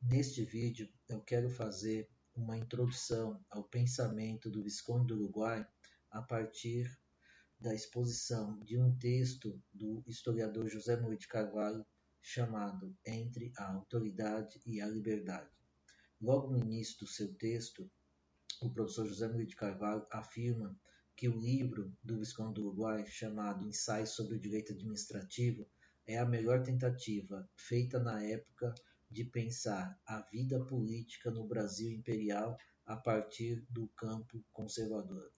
Neste vídeo eu quero fazer uma introdução ao pensamento do Visconde do Uruguai a partir da exposição de um texto do historiador José Moura de Carvalho chamado Entre a Autoridade e a Liberdade. Logo no início do seu texto, o professor José Moura de Carvalho afirma que o livro do Visconde do Uruguai, chamado Ensaios sobre o Direito Administrativo, é a melhor tentativa feita na época de pensar a vida política no Brasil imperial a partir do campo conservador.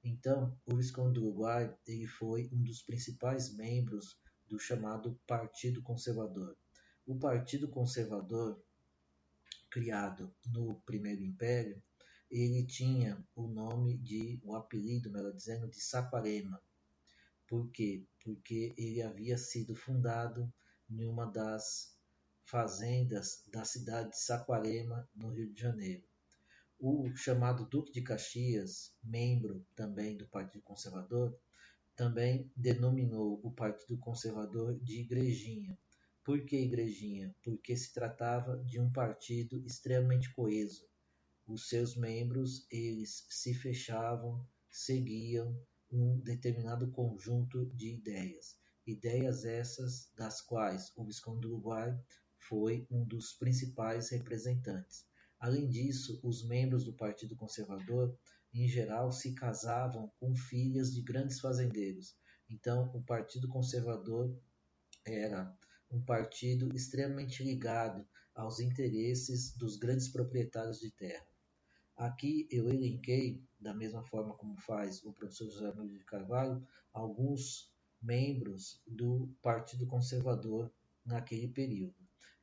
Então, o Visconde do Uruguai ele foi um dos principais membros do chamado Partido Conservador. O Partido Conservador, criado no Primeiro Império, ele tinha o apelido, melhor dizendo, de Saquarema. Por quê? Porque ele havia sido fundado em uma das fazendas da cidade de Saquarema, no Rio de Janeiro. O chamado Duque de Caxias, membro também do Partido Conservador, também denominou o Partido Conservador de Igrejinha. Por que Igrejinha? Porque se tratava de um partido extremamente coeso. Os seus membros, eles se fechavam, seguiam um determinado conjunto de ideias. Ideias essas das quais o Visconde do Uruguai foi um dos principais representantes. Além disso, os membros do Partido Conservador, em geral, se casavam com filhas de grandes fazendeiros. Então, o Partido Conservador era um partido extremamente ligado aos interesses dos grandes proprietários de terra. Aqui eu elenquei, da mesma forma como faz o professor José Maria de Carvalho, alguns membros do Partido Conservador naquele período.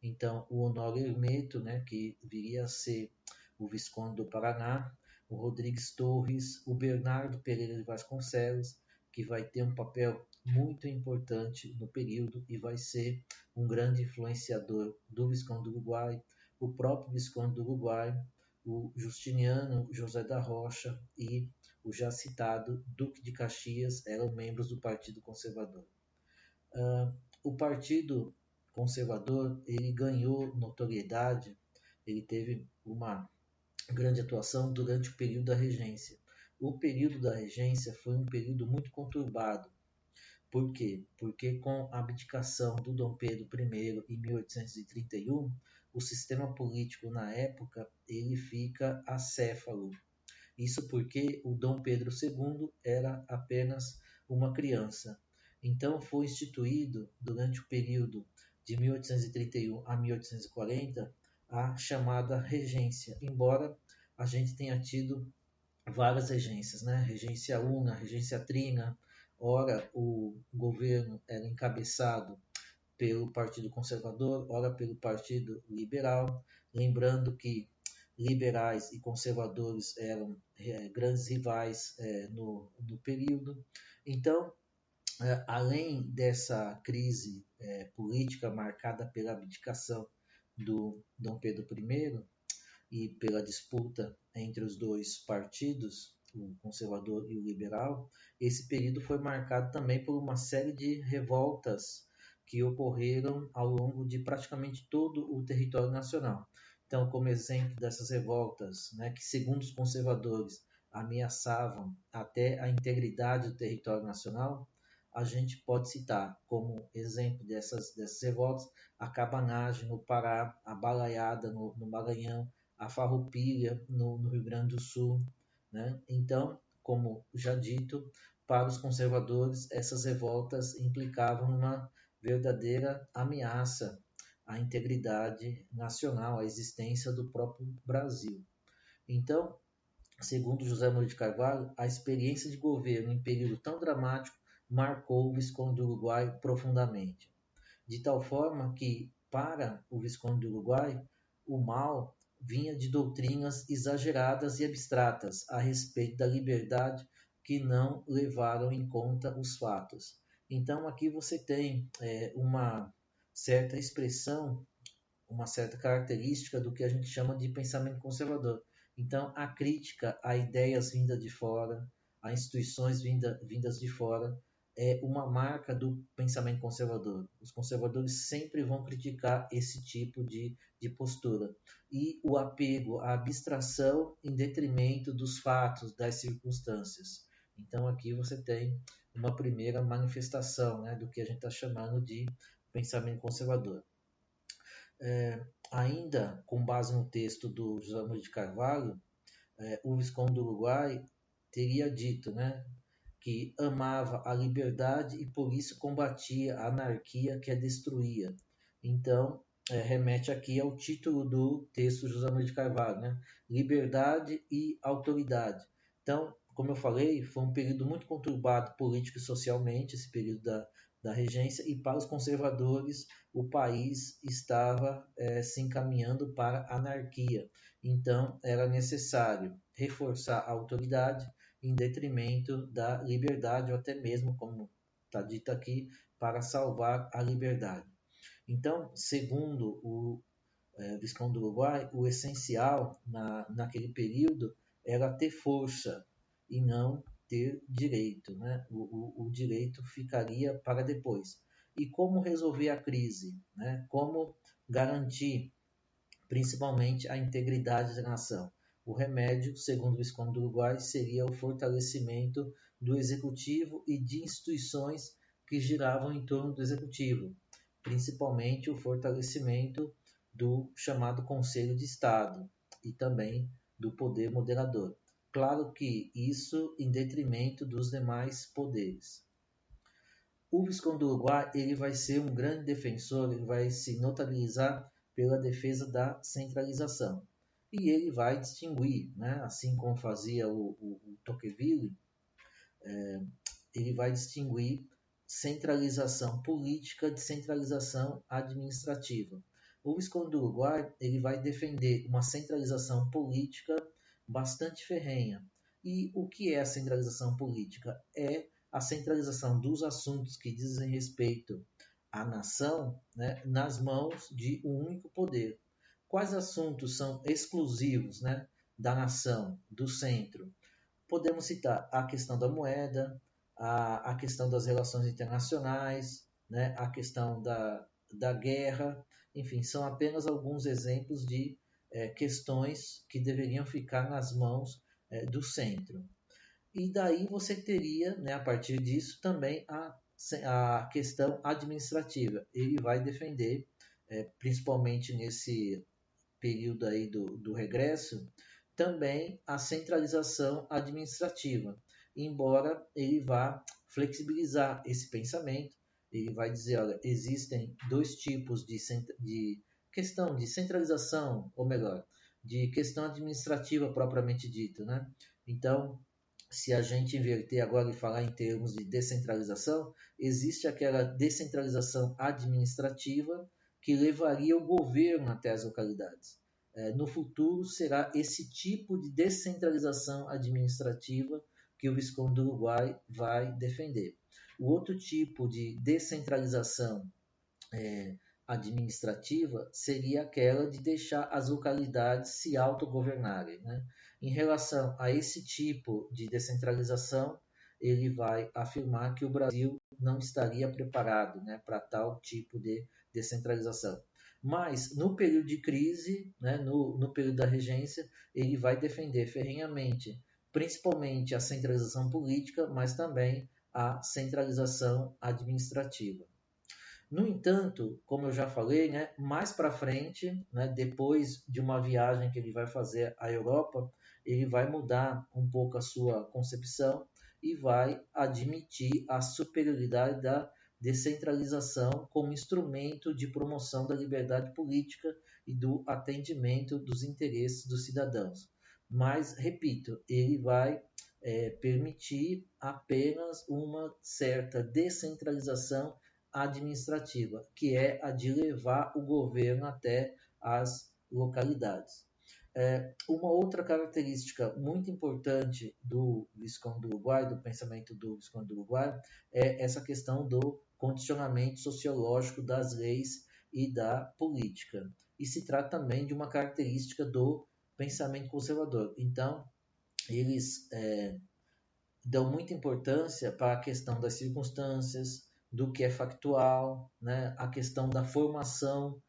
Então, o Honório Hermeto, que viria a ser o Visconde do Paraná, o Rodrigues Torres, o Bernardo Pereira de Vasconcelos, que vai ter um papel muito importante no período e vai ser um grande influenciador do Visconde do Uruguai, o próprio Visconde do Uruguai, o Justiniano José da Rocha e o já citado Duque de Caxias eram membros do Partido Conservador. O Partido Conservador ele ganhou notoriedade, ele teve uma grande atuação durante o período da regência. O período da regência foi um período muito conturbado. Por quê? Porque com a abdicação do Dom Pedro I em 1831, o sistema político na época ele fica acéfalo. Isso porque o Dom Pedro II era apenas uma criança. Então foi instituído durante o período de 1831 a 1840 a chamada regência, embora a gente tenha tido várias regências, Regência Una, Regência Trina. Ora o governo era encabeçado pelo Partido Conservador, ora pelo Partido Liberal, lembrando que liberais e conservadores eram grandes rivais no período. Então, além dessa crise política marcada pela abdicação do Dom Pedro I e pela disputa entre os dois partidos, o conservador e o liberal, esse período foi marcado também por uma série de revoltas que ocorreram ao longo de praticamente todo o território nacional. Então, como exemplo dessas revoltas, que segundo os conservadores ameaçavam até a integridade do território nacional, a gente pode citar como exemplo dessas revoltas a cabanagem no Pará, a balaiada no Maranhão, a farroupilha no Rio Grande do Sul. Então, como já dito, para os conservadores, essas revoltas implicavam uma verdadeira ameaça à integridade nacional, à existência do próprio Brasil. Então, segundo José Moura de Carvalho, a experiência de governo em período tão dramático marcou o Visconde do Uruguai profundamente, de tal forma que, para o Visconde do Uruguai, o mal vinha de doutrinas exageradas e abstratas a respeito da liberdade que não levaram em conta os fatos. Então aqui você tem uma certa expressão, uma certa característica do que a gente chama de pensamento conservador. Então a crítica a ideias vindas de fora, a instituições vindas de fora, é uma marca do pensamento conservador. Os conservadores sempre vão criticar esse tipo de postura. E o apego à abstração em detrimento dos fatos, das circunstâncias. Então aqui você tem uma primeira manifestação, né, do que a gente está chamando de pensamento conservador. Ainda com base no texto do José Maria de Carvalho, o Visconde do Uruguai teria dito, né, que amava a liberdade e por isso combatia a anarquia que a destruía. Então, remete aqui ao título do texto de José Maria de Carvalho, né? Liberdade e autoridade. Então, como eu falei, foi um período muito conturbado político e socialmente, esse período da regência, e para os conservadores o país estava se encaminhando para a anarquia. Então, era necessário reforçar a autoridade em detrimento da liberdade, ou até mesmo, como está dito aqui, para salvar a liberdade. Então, segundo o Visconde do Uruguai, o essencial naquele período era ter força e não ter direito. Né? O direito ficaria para depois. E como resolver a crise? Né? Como garantir principalmente a integridade da nação? O remédio, segundo o Visconde do Uruguai, seria o fortalecimento do executivo e de instituições que giravam em torno do executivo, principalmente o fortalecimento do chamado Conselho de Estado e também do poder moderador. Claro que isso em detrimento dos demais poderes. O Visconde do Uruguai ele vai ser um grande defensor, ele vai se notabilizar pela defesa da centralização. E ele vai distinguir, né, assim como fazia o Tocqueville, ele vai distinguir centralização política de centralização administrativa. O Visconde do Uruguai ele vai defender uma centralização política bastante ferrenha. E o que é a centralização política? É a centralização dos assuntos que dizem respeito à nação, né, nas mãos de um único poder. Quais assuntos são exclusivos, né, da nação, do centro? Podemos citar a questão da moeda, a questão das relações internacionais, né, a questão da guerra, enfim, são apenas alguns exemplos de questões que deveriam ficar nas mãos do centro. E daí você teria, né, a partir disso, também a questão administrativa. Ele vai defender, principalmente nesse período aí do regresso, também a centralização administrativa, embora ele vá flexibilizar esse pensamento, ele vai dizer, olha, existem dois tipos de questão de centralização, ou melhor, de questão administrativa propriamente dita, né? Então, se a gente inverter agora e falar em termos de descentralização, existe aquela descentralização administrativa que levaria o governo até as localidades. No futuro, será esse tipo de descentralização administrativa que o Visconde do Uruguai vai defender. O outro tipo de descentralização administrativa seria aquela de deixar as localidades se autogovernarem. Né? Em relação a esse tipo de descentralização, ele vai afirmar que o Brasil não estaria preparado, né, para tal tipo de descentralização. Mas no período de crise, né, no período da regência, ele vai defender ferrenhamente, principalmente a centralização política, mas também a centralização administrativa. No entanto, como eu já falei, né, mais para frente, né, depois de uma viagem que ele vai fazer à Europa, ele vai mudar um pouco a sua concepção e vai admitir a superioridade da descentralização como instrumento de promoção da liberdade política e do atendimento dos interesses dos cidadãos. Mas, repito, ele vai permitir apenas uma certa descentralização administrativa, que é a de levar o governo até as localidades. Uma outra característica muito importante do Visconde do Uruguai, do pensamento do Visconde do Uruguai, é essa questão do condicionamento sociológico das leis e da política. E se trata também de uma característica do pensamento conservador. Então, eles dão muita importância para a questão das circunstâncias, do que é factual, né? A questão da formação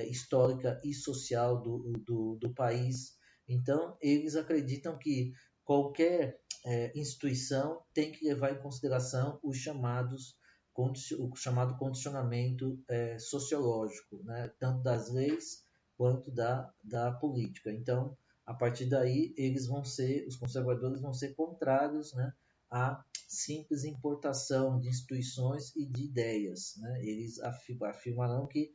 histórica e social do país. Então, eles acreditam que qualquer instituição tem que levar em consideração o chamado condicionamento sociológico, né? Tanto das leis quanto da política. Então, a partir daí, os conservadores vão ser contrários, né, à simples importação de instituições e de ideias, né? Eles afirmarão que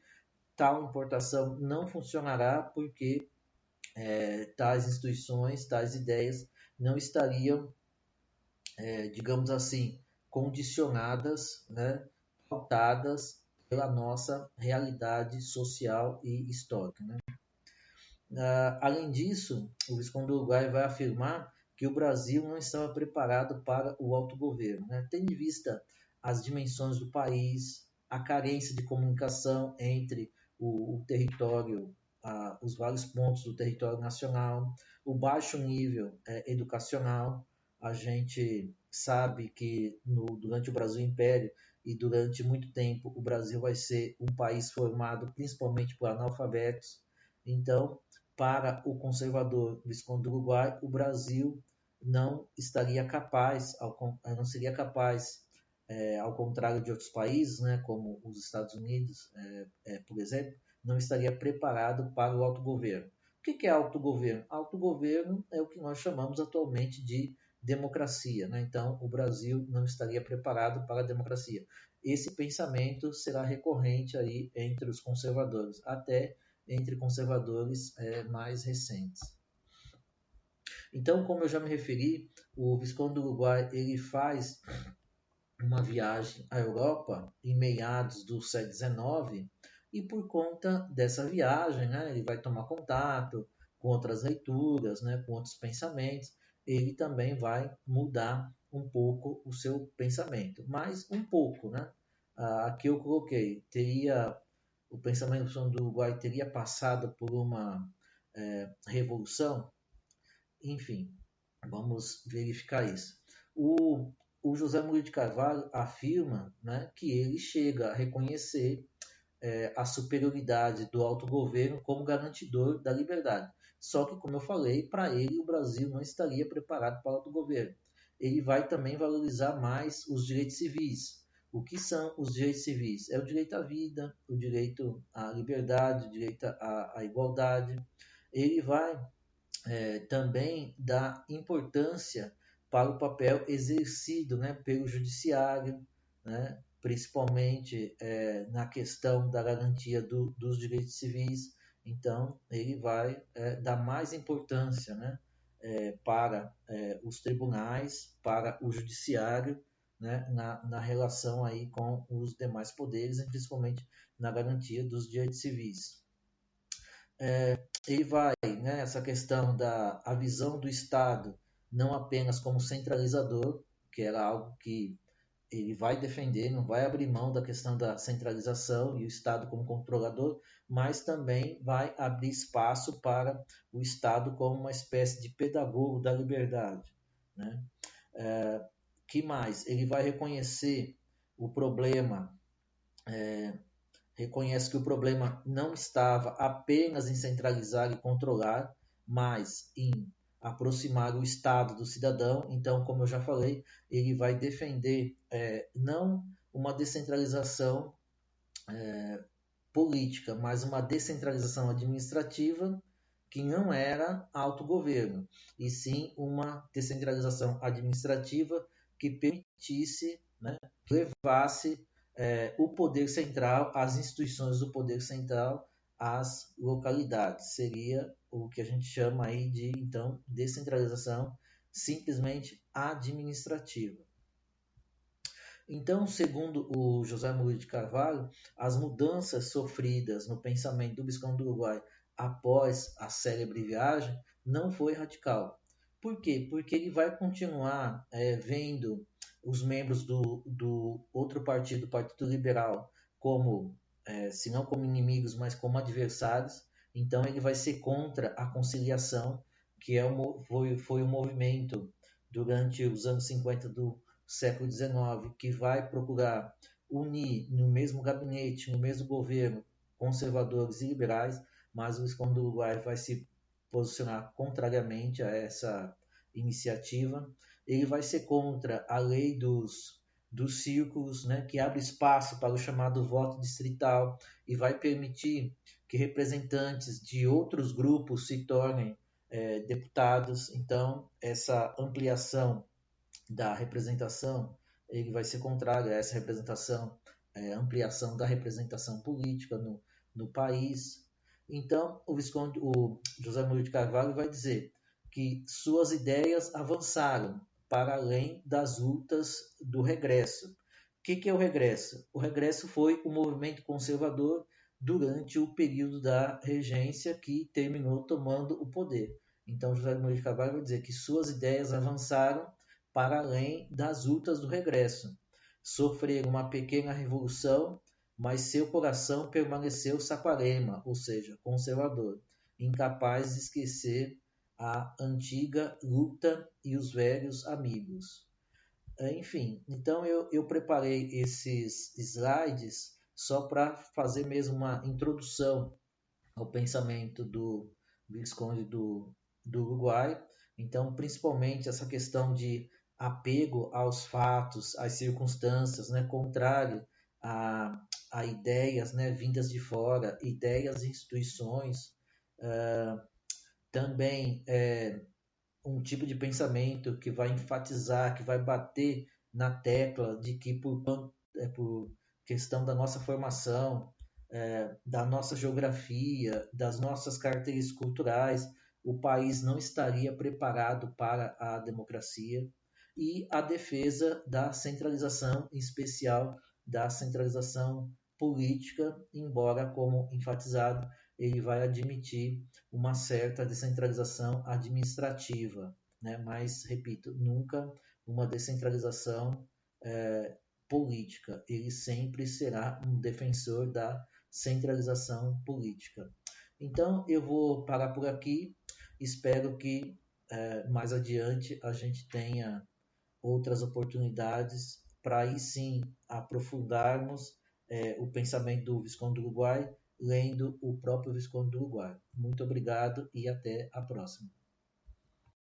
tal importação não funcionará porque tais instituições, tais ideias não estariam, digamos assim, condicionadas, né, pautadas pela nossa realidade social e histórica, né? Além disso, o Visconde do Uruguai vai afirmar que o Brasil não estava preparado para o autogoverno, né? Tendo em vista as dimensões do país, a carência de comunicação entre o território, os vários pontos do território nacional, o baixo nível educacional. A gente sabe que durante o Brasil Império e durante muito tempo o Brasil vai ser um país formado principalmente por analfabetos. Então, para o conservador Visconde do Uruguai, o Brasil não estaria capaz, não seria capaz, ao contrário de outros países, né, como os Estados Unidos, por exemplo, não estaria preparado para o autogoverno. O que é autogoverno? Autogoverno é o que nós chamamos atualmente de democracia, né? Então, o Brasil não estaria preparado para a democracia. Esse pensamento será recorrente aí entre os conservadores, até entre conservadores mais recentes. Então, como eu já me referi, o Visconde do Uruguai ele faz uma viagem à Europa em meados do século XIX e por conta dessa viagem, né, ele vai tomar contato com outras leituras, né, com outros pensamentos, ele também vai mudar um pouco o seu pensamento, mas um pouco, né? Aqui eu coloquei, o pensamento do Uruguai teria passado por uma revolução, enfim, vamos verificar isso. O José Murilo de Carvalho afirma, né, que ele chega a reconhecer a superioridade do autogoverno como garantidor da liberdade. Só que, como eu falei, para ele o Brasil não estaria preparado para o autogoverno. Ele vai também valorizar mais os direitos civis. O que são os direitos civis? É o direito à vida, o direito à liberdade, o direito à igualdade. Ele vai também dar importância para o papel exercido, né, pelo judiciário, né, principalmente na questão da garantia dos direitos civis. Então, ele vai dar mais importância, né, para os tribunais, para o judiciário, né, na relação aí com os demais poderes, e principalmente na garantia dos direitos civis. Ele vai, né, essa questão da a visão do Estado não apenas como centralizador, que era algo que ele vai defender, não vai abrir mão da questão da centralização e o Estado como controlador, mas também vai abrir espaço para o Estado como uma espécie de pedagogo da liberdade, né? Que mais? Ele vai reconhecer o problema, reconhece que o problema não estava apenas em centralizar e controlar, mas em aproximar o Estado do cidadão. Então, como eu já falei, ele vai defender não uma descentralização política, mas uma descentralização administrativa que não era autogoverno, e sim uma descentralização administrativa que permitisse, né, levasse o poder central, as instituições do poder central às localidades. Seria o que a gente chama aí de, então, descentralização simplesmente administrativa. Então, segundo o José Murilo de Carvalho, as mudanças sofridas no pensamento do Visconde do Uruguai após a célebre viagem não foi radical. Por quê? Porque ele vai continuar vendo os membros do outro partido, o Partido Liberal, como, se não como inimigos, mas como adversários. Então ele vai ser contra a conciliação, que foi o movimento durante os anos 50 do século XIX, que vai procurar unir no mesmo gabinete, no mesmo governo, conservadores e liberais, mas o Visconde do Uruguai vai se posicionar contrariamente a essa iniciativa. Ele vai ser contra a lei dos círculos, né, que abre espaço para o chamado voto distrital e vai permitir que representantes de outros grupos se tornem deputados. Então, essa ampliação da representação, ele vai ser contrário a essa representação, ampliação da representação política no país. Então, o José Murilo de Carvalho vai dizer que suas ideias avançaram para além das lutas do regresso. O que é o regresso? O regresso foi o movimento conservador durante o período da regência que terminou tomando o poder. Então, José Murilo de Carvalho vai dizer que suas ideias avançaram para além das lutas do regresso. Sofreram uma pequena revolução, mas seu coração permaneceu Saquarema, ou seja, conservador, incapaz de esquecer a antiga luta e os velhos amigos. Enfim, então eu preparei esses slides só para fazer mesmo uma introdução ao pensamento do Visconde do Uruguai. Então, principalmente essa questão de apego aos fatos, às circunstâncias, né, contrário a ideias, né, vindas de fora, ideias e instituições. Também um tipo de pensamento que vai enfatizar, que vai bater na tecla de que por questão da nossa formação, da nossa geografia, das nossas características culturais, o país não estaria preparado para a democracia, e a defesa da centralização, em especial da centralização política, embora, como enfatizado, ele vai admitir uma certa descentralização administrativa, né? Mas, repito, nunca uma descentralização política. Ele sempre será um defensor da centralização política. Então, eu vou parar por aqui. Espero que mais adiante a gente tenha outras oportunidades para aí sim aprofundarmos o pensamento do Visconde do Uruguai, lendo o próprio Visconde do Uruguai. Muito obrigado e até a próxima.